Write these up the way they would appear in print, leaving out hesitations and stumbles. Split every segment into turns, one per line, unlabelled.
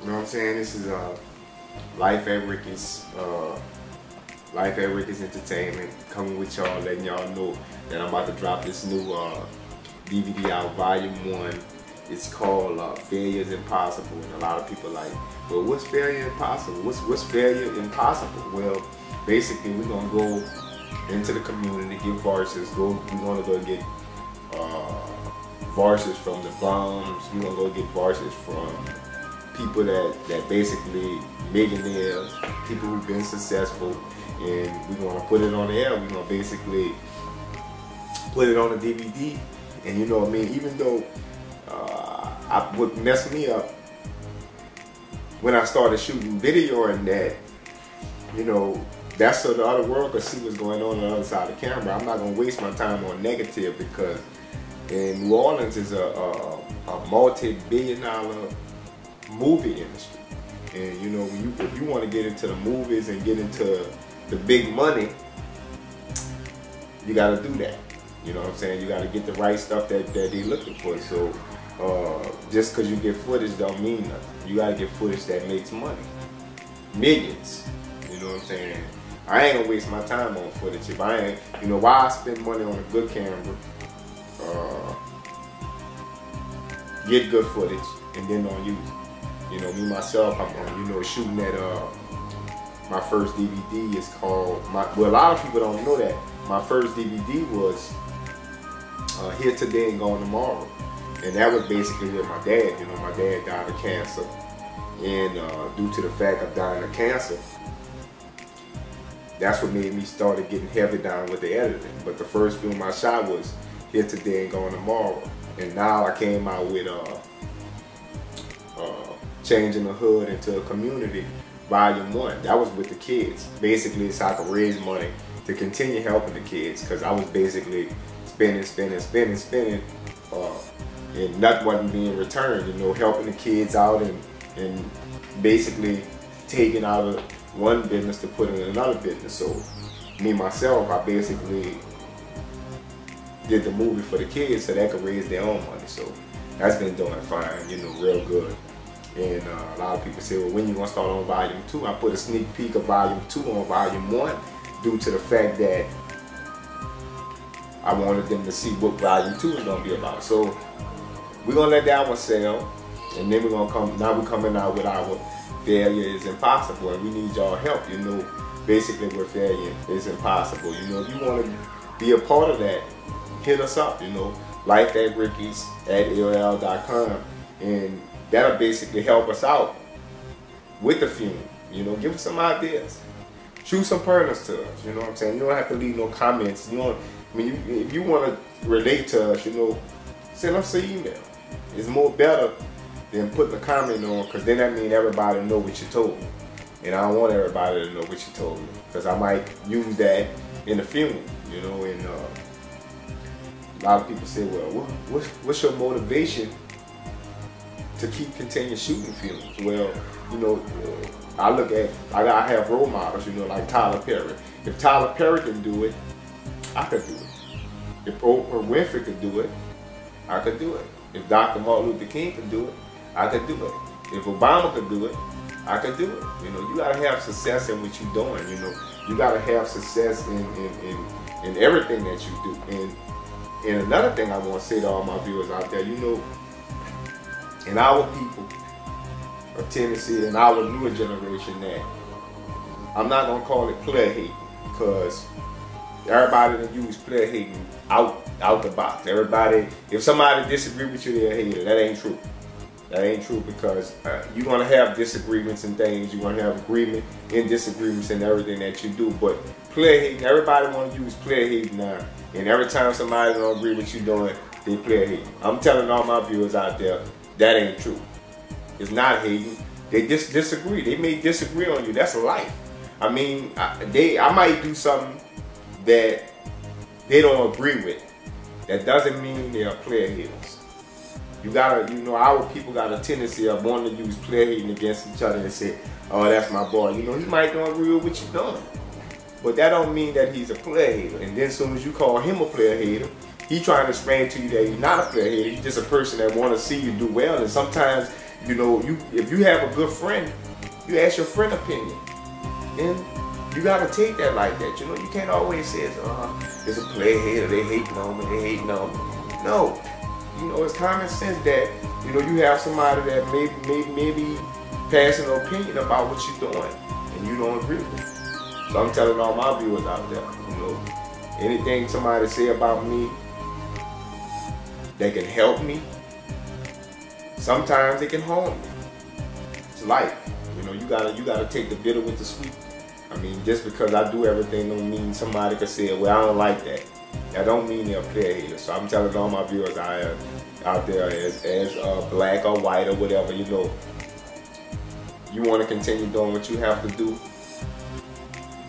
You know what I'm saying? This is Life at Rickey's. Life at Rickey's Entertainment. Coming with y'all, letting y'all know that I'm about to drop this new DVD out, Volume 1. It's called Failure is Impossible. And a lot of people like, well, what's failure impossible? What's failure impossible? Well, basically, we're gonna go into the community, get verses. We're gonna go get verses from the bums. We're gonna go get verses from people that basically millionaires, people who've been successful, and we're gonna put it on the air. We're gonna basically put it on a DVD, and you know what I mean. Even though what messed me up when I started shooting video and that, you know, that's so the other world could see what's going on the other side of the camera. I'm not gonna waste my time on negative, because in New Orleans is a multi-billion-dollar movie industry, and you know, if you want to get into the movies and get into the big money, you got to do that. You know what I'm saying? You got to get the right stuff that they're looking for. So just because you get footage don't mean nothing. You got to get footage that makes money, millions. You know what I'm saying? I ain't gonna waste my time on footage if I ain't. You know why I spend money on a good camera, get good footage, and then don't use it. You know, me myself, I'm shooting at my first DVD is called well, a lot of people don't know that my first DVD was Here Today and Gone Tomorrow, and that was basically with my dad. You know, my dad died of cancer, and due to the fact of dying of cancer, that's what made me started getting heavy down with the editing. But the first film I shot was Here Today and Gone Tomorrow, and now I came out with Changing the Hood into a Community, Volume 1. That was with the kids. Basically, so I could raise money to continue helping the kids, because I was basically spending, and nothing wasn't being returned. You know, helping the kids out and basically taking out of one business to put in another business. So me myself, I basically did the movie for the kids so they could raise their own money. So that's been doing fine, you know, real good. And a lot of people say, well, when you gonna start on Volume 2? I put a sneak peek of Volume 2 on Volume 1 due to the fact that I wanted them to see what Volume 2 is gonna be about. So we're gonna let that one sell, and then we're coming out with our Failure is Impossible, and we need y'all help. You know, basically what failure is impossible. You know, if you want to be a part of that, hit us up. You know, Life at Rickey's at AOL.com, and that'll basically help us out with the film. You know, give us some ideas, shoot some partners to us. You know what I'm saying? You don't have to leave no comments. You know, I mean, if you want to relate to us, you know, send us an email. It's more better than putting a comment on, because then that means everybody know what you told me, and I don't want everybody to know what you told me, because I might use that in the film. You know, and a lot of people say, well, what's your motivation to continue shooting films? Well, you know, I have role models, you know, like Tyler Perry. If Tyler Perry can do it, I could do it. If Oprah Winfrey could do it, I could do it. If Dr. Martin Luther King could do it, I could do it. If Obama could do it, I could do it. You know, you gotta have success in what you're doing. You know, you gotta have success in everything that you do. And another thing I want to say to all my viewers out there, you know, in our people of Tennessee, in our newer generation, that I'm not gonna call it player hating, because everybody that use player hating out the box. Everybody, if somebody disagree with you, they're a hater. That ain't true. That ain't true, because you're gonna have disagreements and things. You're gonna have agreement and disagreements in everything that you do. But player hating, everybody wanna use player hating now. And every time somebody don't agree with you doing, they player hating. I'm telling all my viewers out there, that ain't true. It's not hating. They just disagree. They may disagree on you. That's life. I mean, I might do something that they don't agree with. That doesn't mean they are player haters. You gotta, you know, our people got a tendency of wanting to use player hating against each other and say, oh, that's my boy. You know, he might not agree with what you're doing, but that don't mean that he's a player hater. And then as soon as you call him a player hater, he trying to explain to you that he's not a player hater. He's just a person that want to see you do well. And sometimes You know, if you have a good friend, you ask your friend opinion. And you gotta take that like that. You know, you can't always say it's a player hater, they hating on me, they hating on me. No. You know, it's common sense that, you know, you have somebody that maybe passing an opinion about what you're doing and you don't agree with it. So I'm telling all my viewers out there, you know, anything somebody say about me that can help me, sometimes it can harm me. It's life. You know, you gotta take the bitter with the sweet. I mean, just because I do everything don't mean somebody could say, well, I don't like that. That don't mean they're a player hater. So I'm telling all my viewers out there as black or white or whatever, you know, you want to continue doing what you have to do,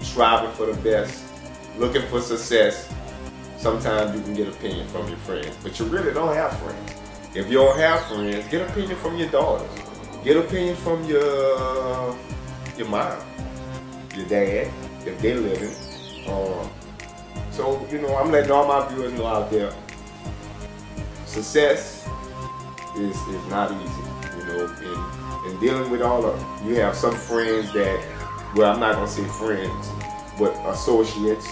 striving for the best, looking for success. Sometimes you can get opinion from your friends, but you really don't have friends. If you don't have friends, get opinion from your daughters. Get opinion from your mom, your dad, if they're living. So, you know, I'm letting all my viewers know out there, success is not easy, you know, and dealing with all of, you have some friends that, well, I'm not going to say friends, but associates,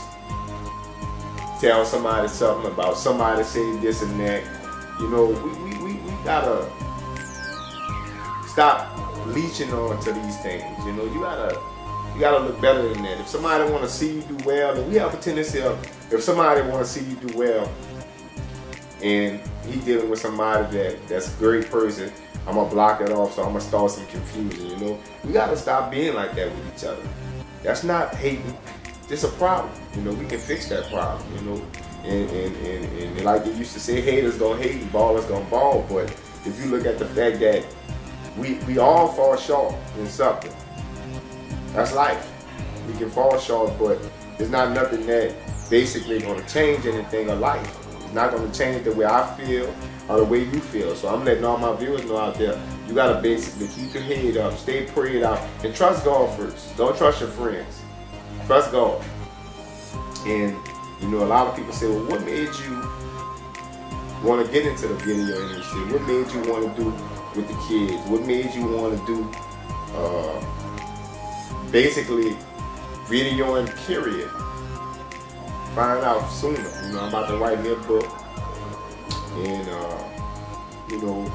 tell somebody something about somebody saying this and that. You know, we gotta stop leeching on to these things. You know, you gotta look better than that. If somebody want to see you do well, and we have a tendency of, if somebody want to see you do well, and he dealing with somebody that's a great person, I'm gonna block it off, so I'm gonna start some confusion. You know, we gotta stop being like that with each other. That's not hating. It's a problem. You know, we can fix that problem. You know, and like they used to say, haters gonna hate and ballers gonna ball. But if you look at the fact that we all fall short in something, that's life. We can fall short, but there's not nothing that basically gonna change anything in life. It's not gonna change the way I feel or the way you feel. So I'm letting all my viewers know out there, you gotta basically keep your head up, stay prayed out, and trust God first. Don't trust your friends. Trust God. And you know, a lot of people say, well, what made you want to get into the video industry? What made you want to do with the kids? What made you want to do basically videoing, period? Find out sooner. You know, I'm about to write me a book, and you know,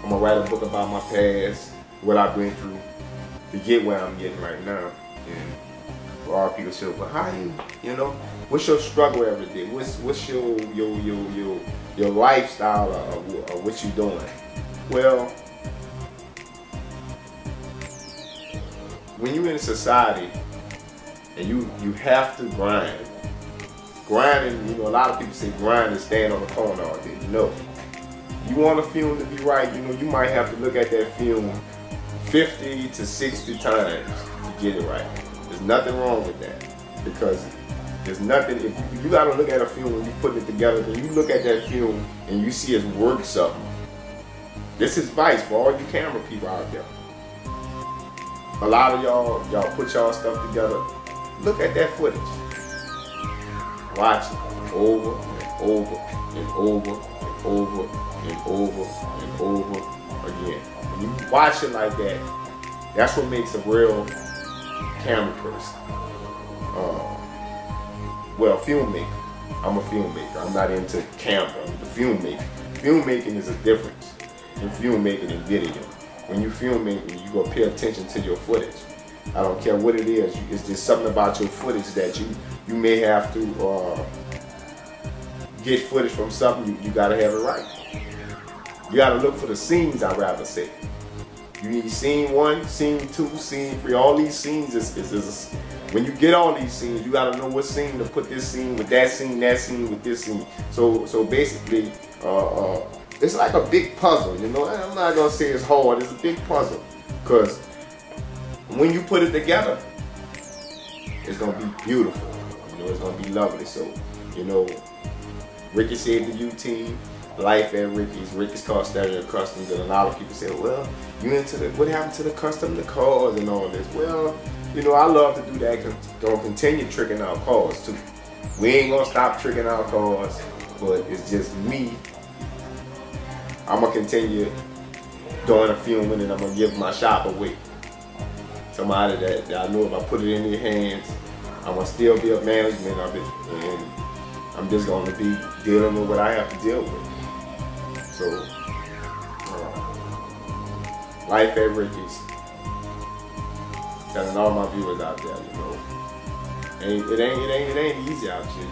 I'm gonna write a book about my past, what I've been through to get where I'm getting right now. And a lot of people say, well, how you know, what's your struggle every day? What's your lifestyle or what you doing? Well, when you're in society and you have to grind. Grinding, you know, a lot of people say grind and stand on the corner all day. No. You want a film to be right, you know, you might have to look at that film 50 to 60 times to get it right. There's nothing wrong with that, because there's nothing, if you gotta look at a film when you put it together, and you look at that film and you see it's worth something. This is advice for all you camera people out there. A lot of y'all put y'all stuff together. Look at that footage. Watch it over and over and over and over and over and over again. When you watch it like that, that's what makes a real camera person. Well, filmmaker. I'm a filmmaker. I'm not into camera. I'm the filmmaker. Filmmaking is a difference in filmmaking and video. When you filmmaking, you gonna pay attention to your footage. I don't care what it is. It's just something about your footage that you may have to get footage from something. You gotta have it right. You gotta look for the scenes, I'd rather say. You need scene 1, scene 2, scene 3. All these scenes is when you get all these scenes, you gotta know what scene to put this scene with that scene with this scene. So basically, it's like a big puzzle, you know. I'm not gonna say it's hard. It's a big puzzle, because when you put it together, it's gonna be beautiful. You know, it's gonna be lovely. So, you know, Ricky Saved the U team, life at Rickey's. Rickey's Car Stereo Customs, and a lot of people say, well, you into the, what happened to the custom, the cars and all this? Well, you know, I love to do that. Gonna continue tricking out cars too. We ain't gonna stop tricking out cars, but it's just me. I'm gonna continue doing a filming and I'm gonna give my shop away. Somebody that I know if I put it in their hands, I'm gonna still be a management of it, and I'm just gonna be dealing with what I have to deal with. So, life at Rickey's. Telling all my viewers out there, you know, it ain't easy out here.